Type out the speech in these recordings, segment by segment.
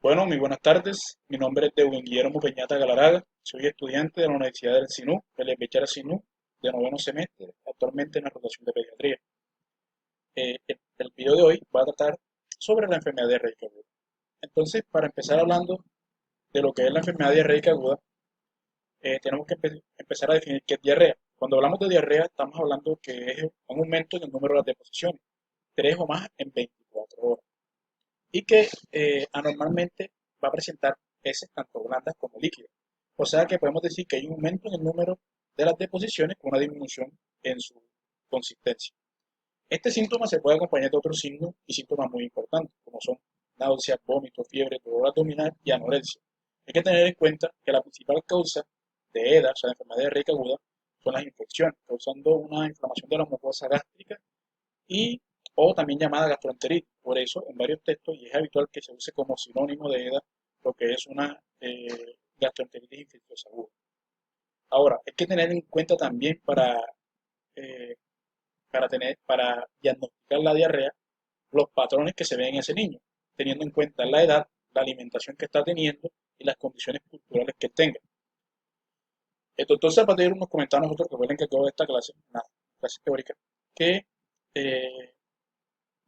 Bueno, muy buenas tardes. Mi nombre es Dewin Guillermo Peñata Galaraga. Soy estudiante de la Universidad del SINU, el Bechara SINU, de noveno semestre, actualmente en la rotación de pediatría. El video de hoy va a tratar sobre la enfermedad diarreica aguda. Entonces, para empezar hablando de lo que es la enfermedad diarreica aguda, tenemos que empezar a definir qué es diarrea. Cuando hablamos de diarrea, estamos hablando que es un aumento en el número de las deposiciones, 3 o más en 24 horas, y que anormalmente va a presentar heces tanto blandas como líquidas. O sea que podemos decir que hay un aumento en el número de las deposiciones con una disminución en su consistencia. Este síntoma se puede acompañar de otros signos y síntomas muy importantes, como son náuseas, vómitos, fiebre, dolor abdominal y anorexia. Hay que tener en cuenta que la principal causa de EDA, o sea, de enfermedad diarreica aguda, son las infecciones, causando una inflamación de la mucosa gástrica y o también llamada gastroenteritis. Por eso, en varios textos, y es habitual que se use como sinónimo de EDA, lo que es una gastroenteritis infecciosa aguda. Ahora, hay que tener en cuenta también eh, para diagnosticar la diarrea los patrones que se ven en ese niño, teniendo en cuenta la edad, la alimentación que está teniendo y las condiciones culturales que tenga. El doctor Zapatero nos comentaba a nosotros, que fue el encargado de esta clase, una clase teórica, que eh,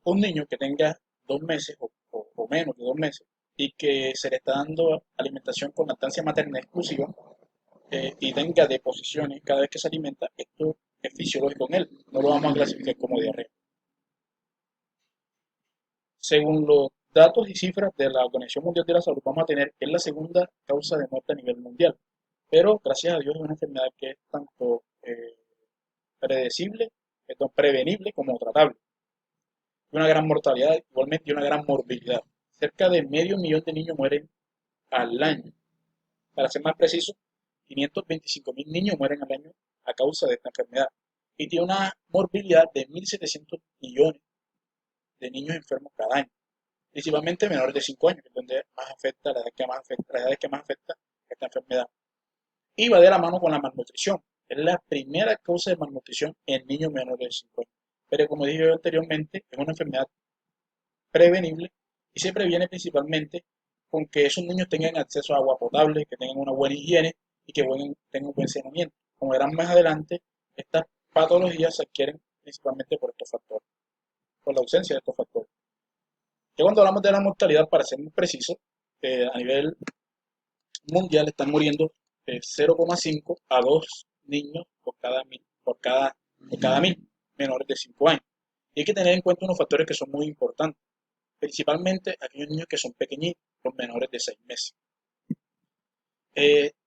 un niño que tenga 2 meses o menos de 2 meses y que se le está dando alimentación con lactancia materna exclusiva y tenga deposiciones cada vez que se alimenta, esto es fisiológico en él, no lo vamos a clasificar como diarrea. Según los datos y cifras de la Organización Mundial de la Salud, vamos a tener que es la segunda causa de muerte a nivel mundial, pero gracias a Dios es una enfermedad que es tanto predecible, prevenible como tratable, y una gran mortalidad, igualmente y una gran morbilidad. Cerca de medio millón de niños mueren al año. Para ser más preciso, 525.000 niños mueren al año a causa de esta enfermedad. Y tiene una morbilidad de 1.700 millones de niños enfermos cada año, principalmente menores de 5 años, que es donde más afecta, la edad que más afecta esta enfermedad. Y va de la mano con la malnutrición. Es la primera causa de malnutrición en niños menores de 5 años. Pero como dije anteriormente, es una enfermedad prevenible y se previene principalmente con que esos niños tengan acceso a agua potable, que tengan una buena higiene y que tengan un buen saneamiento. Como verán más adelante, estas patologías se adquieren principalmente por estos factores, por la ausencia de estos factores. Ya cuando hablamos de la mortalidad, para ser muy preciso, a nivel mundial están muriendo 0,5 a 2 niños por cada 1000 menores de 5 años. Y hay que tener en cuenta unos factores que son muy importantes, principalmente aquellos niños que son pequeñitos, los menores de 6 meses.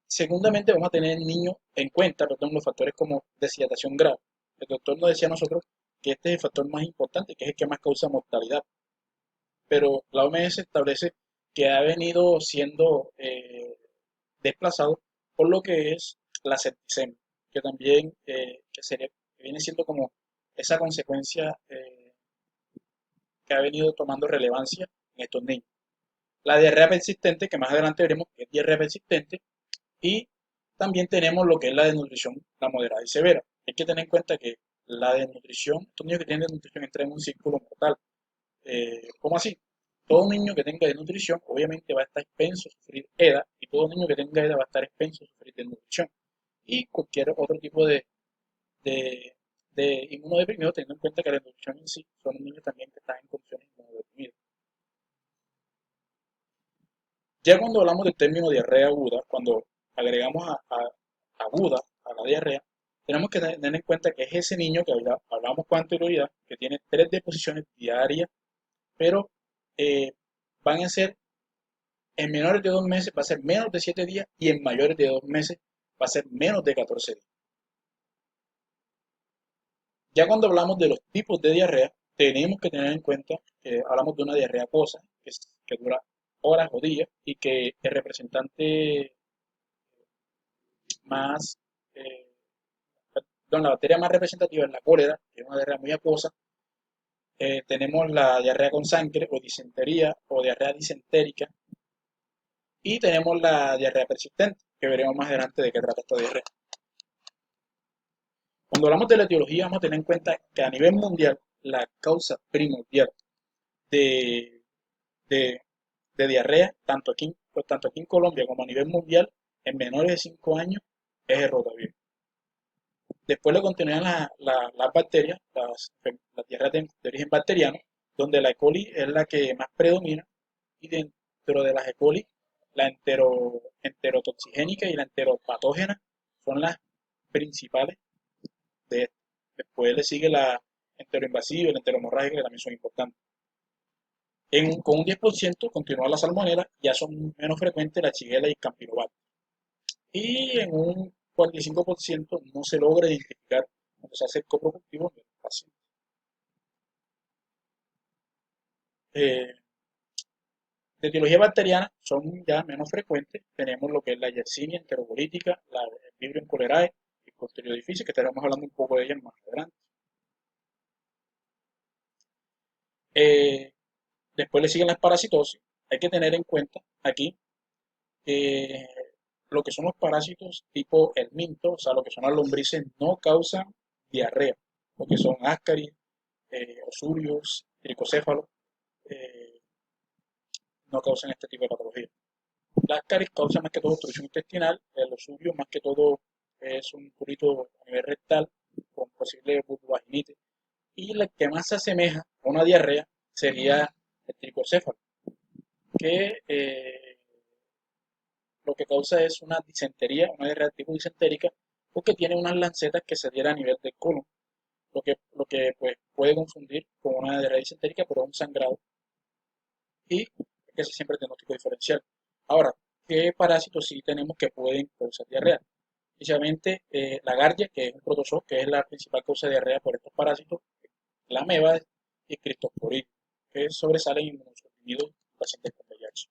Segundamente, vamos a tener niños en cuenta, perdón, los factores como deshidratación grave. El doctor nos decía a nosotros que este es el factor más importante, que es el que más causa mortalidad. Pero la OMS establece que ha venido siendo desplazado por lo que es la septicemia, que también que viene siendo como esa consecuencia que ha venido tomando relevancia en estos niños. La diarrea persistente, que más adelante veremos que es diarrea persistente, y también tenemos lo que es la desnutrición, la moderada y severa. Hay que tener en cuenta que la desnutrición, estos niños que tienen desnutrición entran en un círculo mortal. ¿Cómo así? Todo niño que tenga desnutrición obviamente va a estar expenso a sufrir EDA y todo niño que tenga EDA va a estar expenso a sufrir desnutrición y cualquier otro tipo de, de inmunodeprimido, teniendo en cuenta que la desnutrición en sí son niños también que están en condiciones inmunodeprimidas. Ya cuando hablamos del término diarrea aguda, cuando agregamos aguda a la diarrea, tenemos que tener en cuenta que es ese niño que hablábamos con anterioridad, que tiene 3 deposiciones diarias, pero eh, van a ser en menores de 2 meses, va a ser menos de 7 días y en mayores de 2 meses va a ser menos de 14 días. Ya cuando hablamos de los tipos de diarrea, tenemos que tener en cuenta que hablamos de una diarrea acuosa, que dura horas o días y que el representante más, eh, la bacteria más representativa es la cólera, que es una diarrea muy acuosa. Tenemos la diarrea con sangre o disentería o diarrea disentérica y tenemos la diarrea persistente, que veremos más adelante de qué trata esta diarrea. Cuando hablamos de la etiología, vamos a tener en cuenta que a nivel mundial la causa primordial de, de, de diarrea, tanto aquí en Colombia como a nivel mundial, en menores de 5 años, es el rotavirus. Después le continúan las bacterias, las diarreas de origen bacteriano, donde la E. coli es la que más predomina, y dentro de las E. coli, la enterotoxigénica y la enteropatógena son las principales de estas. Después le sigue la enteroinvasiva y la enteromorrágica, que también son importantes. Con un 10% continúa la salmonela, ya son menos frecuentes la shigella y el campylobacter. Y en un 45% no se logra identificar cuando se hace el coproductivo en el paciente. Eh, de etiología bacteriana son ya menos frecuentes. Tenemos lo que es la Yersinia enterocolítica, la Vibrio cholerae y Clostridio difficile, que estaremos hablando un poco de ellas más adelante. Eh, Después le siguen las parasitosis. Hay que tener en cuenta aquí que lo que son los parásitos tipo el minto, o sea, lo que son las lombrices, no causan diarrea, lo que son ascaris, osurios, tricocéfalos, eh, no causan este tipo de patología. Las ascaris causan más que todo obstrucción intestinal, el osurio más que todo es un purito a nivel rectal con posible vaginitis, y la que más se asemeja a una diarrea sería el tricocéfalo, que lo que causa es una disentería, una diarrea tipo disentérica, porque tiene unas lancetas que se adhieren a nivel del colon, lo que pues, puede confundir con una diarrea disentérica, pero es un sangrado, y que es siempre el diagnóstico diferencial. Ahora, ¿qué parásitos sí tenemos que pueden causar diarrea? Precisamente la Gardia, que es un protozoo, que es la principal causa de diarrea por estos parásitos, la ameba y Cryptosporidium, que sobresalen inmunosuprimidos en pacientes con VIH.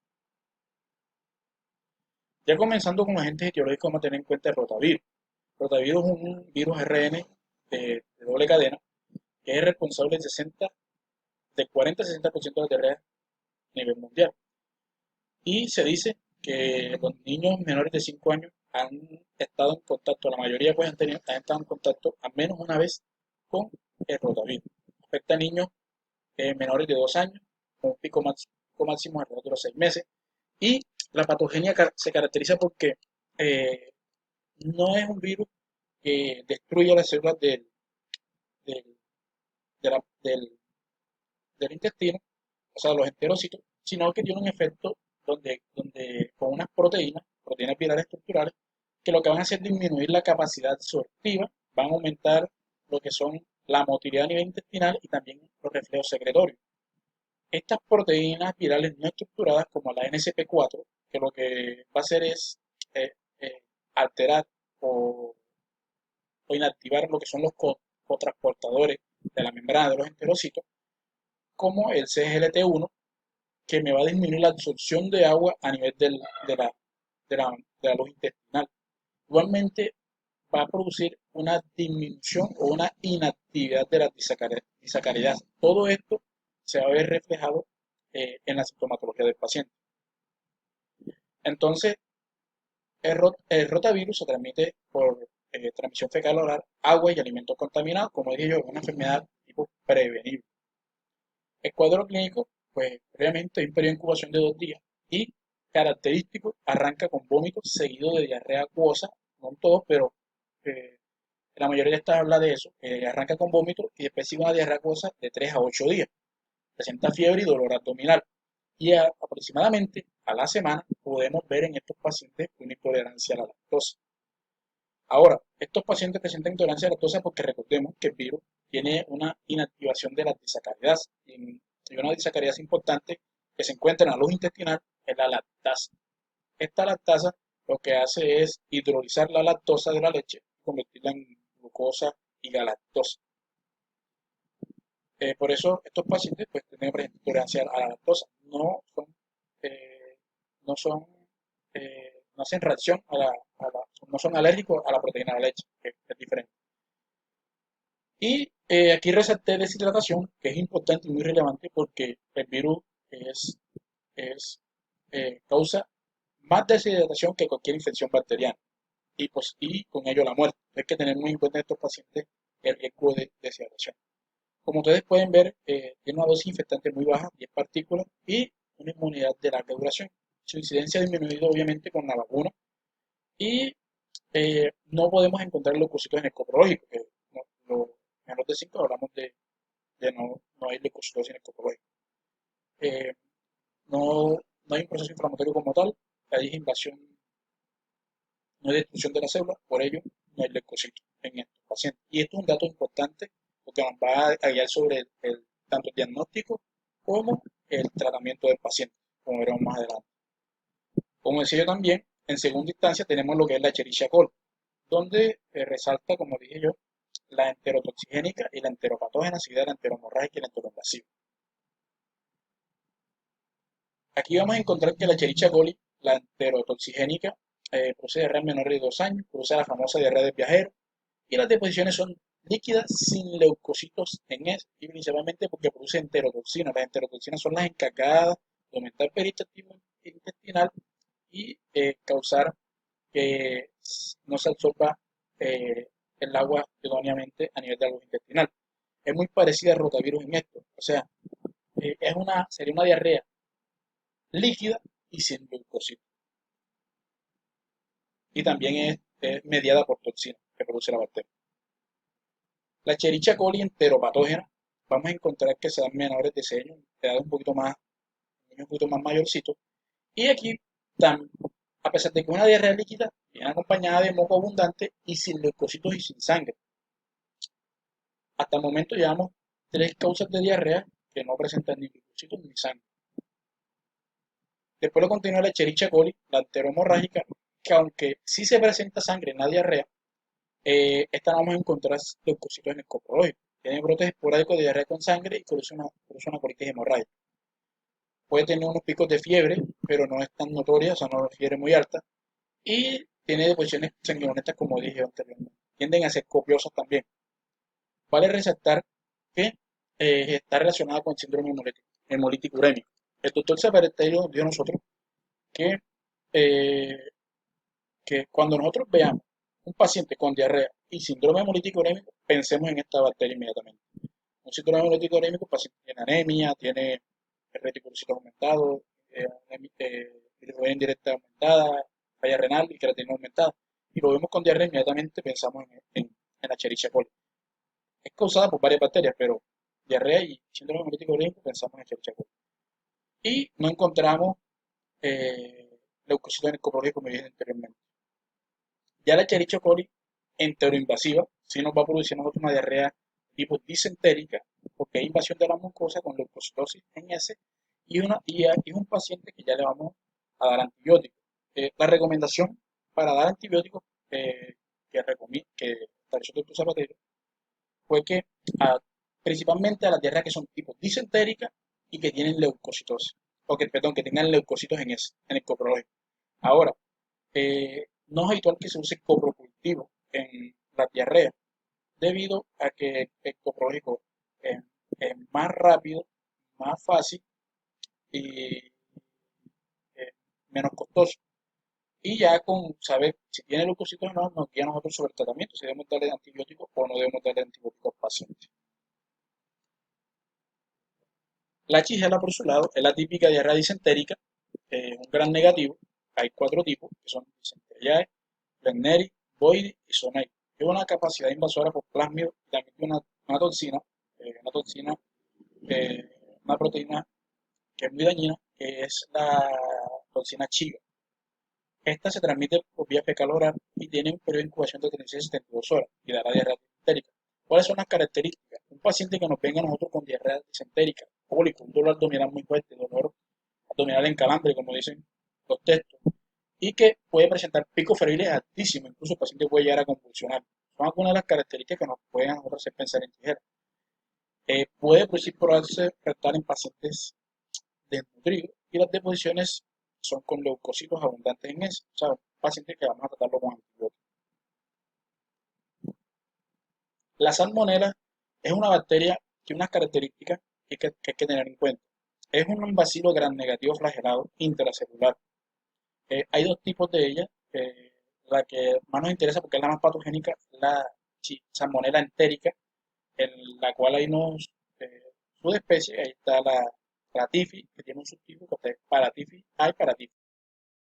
Ya comenzando con agentes etiológicos, vamos a tener en cuenta el rotavirus. El rotavirus es un virus RN de doble cadena que es responsable de 40 a 60% de la diarrea a nivel mundial. Y se dice que los niños menores de 5 años han estado en contacto, la mayoría pues han estado en contacto al menos una vez con el rotavirus. Afecta a niños menores de 2 años, con un pico máximo alrededor de los 6 meses. Y la patogenia se caracteriza porque eh, no es un virus que destruye las células del, de la- del intestino, o sea, los enterocitos, sino que tiene un efecto donde con unas proteínas virales estructurales, que lo que van a hacer es disminuir la capacidad absortiva, van a aumentar lo que son la motilidad a nivel intestinal y también los reflejos secretorios. Estas proteínas virales no estructuradas, como la NSP4, que lo que va a hacer es eh, eh, alterar o, o inactivar lo que son los cotransportadores de la membrana de los enterocitos, como el CGLT1, que me va a disminuir la absorción de agua a nivel de la, de la luz intestinal. Igualmente, va a producir una disminución o una inactividad de las disacaridas. Todo esto se va a ver reflejado en la sintomatología del paciente. Entonces, el rotavirus se transmite por transmisión fecal oral, agua y alimentos contaminados. Como dije yo, es una enfermedad tipo prevenible. El cuadro clínico, pues previamente hay un periodo de incubación de 2 días y característico, arranca con vómitos seguido de diarrea acuosa, no en todos, pero eh, la mayoría de estas habla de eso, arranca con vómitos y después sigue una diarrea acuosa de 3 a 8 días. Presenta fiebre y dolor abdominal. Y aproximadamente a la semana podemos ver en estos pacientes una intolerancia a la lactosa. Ahora, estos pacientes presentan intolerancia a la lactosa porque recordemos que el virus tiene una inactivación de las disacaridas y una disacaridasa importante que se encuentra en la luz intestinal es la lactasa. Esta lactasa lo que hace es hidrolizar la lactosa de la leche y convertirla en glucosa y galactosa. Por eso estos pacientes pues tienen intolerancia a la lactosa. Eh, no son, no hacen reacción no son alérgicos a la proteína de la leche, que es diferente. Y aquí resalté deshidratación, que es importante y muy relevante porque el virus es, causa más deshidratación que cualquier infección bacteriana y con ello la muerte. Hay que tener muy en cuenta en estos pacientes el riesgo de deshidratación. Como ustedes pueden ver, tiene una dosis infectante muy baja, 10 partículas, y una inmunidad de larga duración. Su incidencia ha disminuido obviamente con la vacuna y no podemos encontrar leucocitos en el coprológico, que menos de 5 hablamos de no hay leucocitosis en el coprológico. Eh, no hay un proceso inflamatorio como tal, hay invasión, no hay destrucción de la célula, por ello no hay leucocitos en estos pacientes. Y esto es un dato importante porque nos va a guiar sobre tanto el diagnóstico como el tratamiento del paciente, como veremos más adelante. Como decía yo también, en segunda instancia tenemos lo que es la Escherichia coli, donde resalta, como dije yo, la enterotoxigénica y la enteropatógena, seguida de la enteromorrágica y la enteroinvasiva. Aquí vamos a encontrar que la Escherichia coli, la enterotoxigénica, produce diarrea en menores de 2 años, produce la famosa diarrea del viajero, y las deposiciones son líquidas sin leucocitos en S, y principalmente porque produce enterotoxinas. Las enterotoxinas son las encargadas de aumentar el peristaltismo intestinal y causar que no se absorba el agua idóneamente a nivel de algo intestinal. Es muy parecida al rotavirus en esto, o sea, sería una diarrea líquida y sin glucósido. Y también es mediada por toxinas que produce la bacteria. La Escherichia coli enteropatógena, vamos a encontrar que se dan menores de 6 años, edad un poquito más mayorcitos. Y aquí, a pesar de que una diarrea líquida, viene acompañada de moco abundante y sin leucocitos y sin sangre. Hasta el momento llevamos 3 causas de diarrea que no presentan ni leucocitos ni sangre. Después lo continúa la Escherichia coli, la enteromorrágica, que aunque sí se presenta sangre en la diarrea, esta no vamos a encontrar leucocitos en el coprológico. Tiene brotes esporádicos de diarrea con sangre y produce una colitis hemorrágica. Puede tener unos picos de fiebre, pero no es tan notoria, o sea, no es fiebre muy alta. Y tiene deposiciones sanguinolentas, como dije anteriormente. Tienden a ser copiosas también. Vale resaltar que está relacionada con el síndrome hemolítico urémico. El doctor Zapateiro nos dijo a nosotros que, eh, que cuando nosotros veamos un paciente con diarrea y síndrome hemolítico urémico, pensemos en esta bacteria inmediatamente. Un síndrome hemolítico urémico, el paciente tiene anemia, tiene reticulocitos aumentados, bilirrubina indirecta aumentada, falla renal y creatinina aumentada. Y lo vemos con diarrea, inmediatamente pensamos en la Escherichia coli. Es causada por varias bacterias, pero diarrea y síndrome hemolítico urémico pensamos en Escherichia coli. Y no encontramos leucocitos en el coprológico, como dije anteriormente. Ya la Escherichia coli enteroinvasiva sí nos va a producir a nosotros una diarrea tipo disentérica, porque hay invasión de la mucosa con leucocitosis en S y es un paciente que ya le vamos a dar antibióticos. La recomendación para dar antibióticos que estableció el doctor Zapatero fue que a- principalmente a las diarreas que son tipo disentéricas y que tienen leucocitosis, o que, perdón, que tengan leucocitos en, en el coprológico. Ahora, no es habitual que se use coprocultivo en la diarrea, debido a que el coprológico es, es más rápido, más fácil y menos costoso. Y ya con saber si tiene leucocitos o no, nos guía a nosotros sobre el tratamiento, si debemos darle antibióticos o no debemos darle antibióticos al paciente. La Shigella, por su lado, es la típica diarrea disentérica, un gran negativo. Hay 4 tipos, que son Disenteriae, Plegneris, Boidi y Zonai. Tiene una capacidad invasora por plásmido y también tiene una toxina, eh, una proteína que es muy dañina, que es la toxina Chiga. Esta se transmite por vía fecal oral y tiene un periodo de incubación de 36 a 72 horas y da la diarrea disentérica. ¿Cuáles son las características? Un paciente que nos venga a nosotros con diarrea disentérica, cólico, un dolor abdominal muy fuerte, dolor abdominal en calambre, como dicen los textos, y que puede presentar picos febriles altísimos, incluso el paciente puede llegar a convulsionar. Son algunas de las características que nos pueden a nosotros hacer pensar en tijera. Puede producir prolapso rectal en pacientes desnutridos y las deposiciones son con leucocitos abundantes en eso. O sea, un paciente que vamos a tratarlo con antibióticos. La salmonela es una bacteria que tiene unas características que hay que tener en cuenta. Es un bacilo gram negativo flagelado intracelular. Hay 2 tipos de ella. La que más nos interesa porque es la más patogénica es la salmonela entérica, en la cual hay unos subespecies. Ahí está la Latifi, que tiene un subtipo que es para Tifi, hay para Tifi.